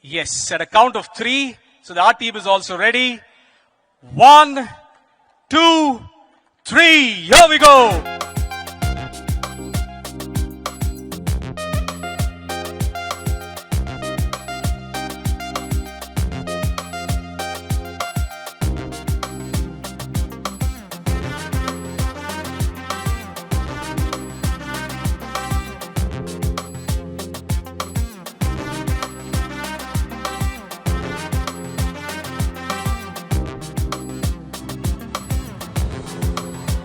Yes, at a count of 3. So our team is also ready. 1, 2, 3. Here we go.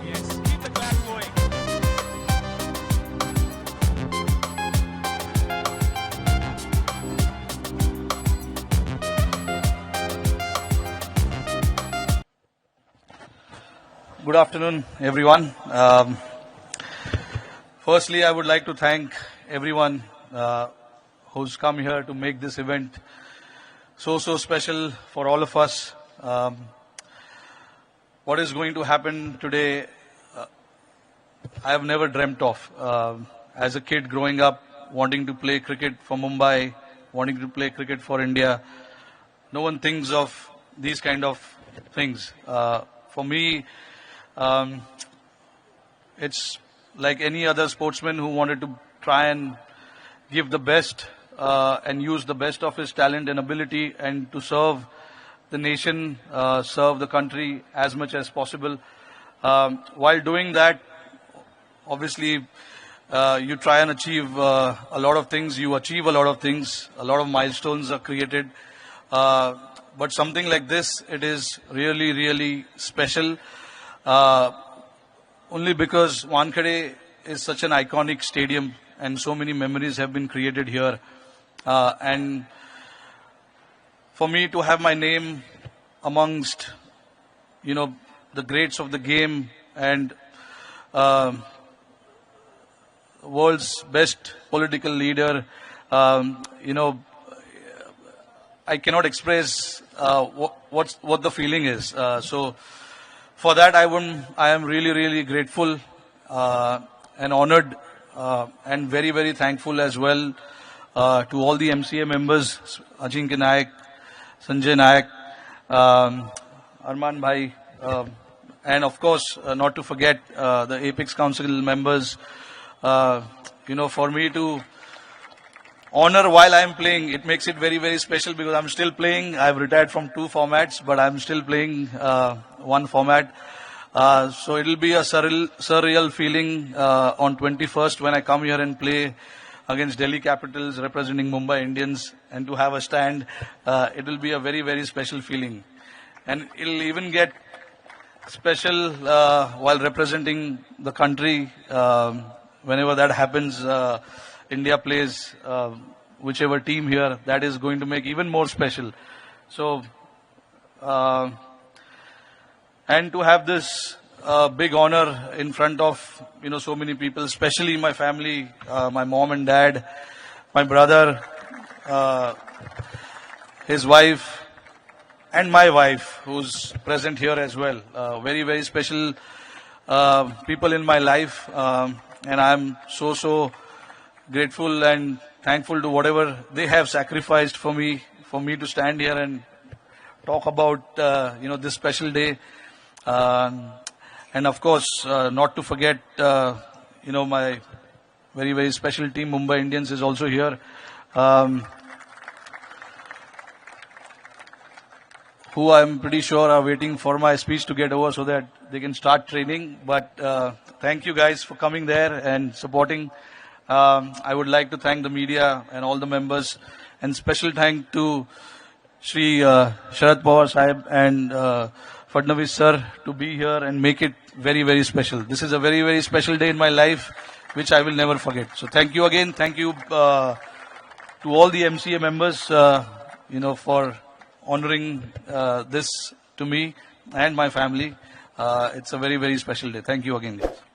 Yes, keep the clap going. Good afternoon, everyone. Firstly, I would like to thank everyone who's come here to make this event so special for all of us. What is going to happen today, I have never dreamt of. As a kid growing up, wanting to play cricket for Mumbai, wanting to play cricket for India, no one thinks of these kind of things. For me, it's like any other sportsman who wanted to try and give the best and use the best of his talent and ability and to serve the nation, serve the country as much as possible. While doing that, obviously, you try and achieve a lot of things. You achieve a lot of things. A lot of milestones are created. But something like this, it is really special. Only because Wankhede is such an iconic stadium and so many memories have been created here. And for me to have my name amongst, the greats of the game and world's best political leader, I cannot express what the feeling is. So for that, I am really grateful and honored and very thankful as well to all the MCA members, Ajinkya Nayak, Sanjay Nayak, Arman Bhai, and of course, not to forget the Apex Council members. For me to honor while I'm playing, it makes it very special because I'm still playing. I've retired from 2 formats, but I'm still playing one format. So it'll be a surreal feeling on 21st when I come here and play against Delhi Capitals representing Mumbai Indians, and to have a stand. It will be a very special feeling. And it'll even get special while representing the country. Whenever that happens, India plays whichever team here, that is going to make even more special. So, and to have this big honor in front of, so many people, especially my family, my mom and dad, my brother, his wife, and my wife, who's present here as well. Very special people in my life, and I'm so grateful and thankful to whatever they have sacrificed for me to stand here and talk about this special day. And of course, not to forget my very special team, Mumbai Indians, is also here, who I'm pretty sure are waiting for my speech to get over so that they can start training. But thank you guys for coming there and supporting. I would like to thank the media and all the members, and special thank to Shri Sharad Pawar Sahib and Fadnavis sir to be here and make it very special. This is a very special day in my life, which I will never forget. So thank you again. Thank you to all the MCA members, for honoring this to me and my family. It's a very special day. Thank you again, guys.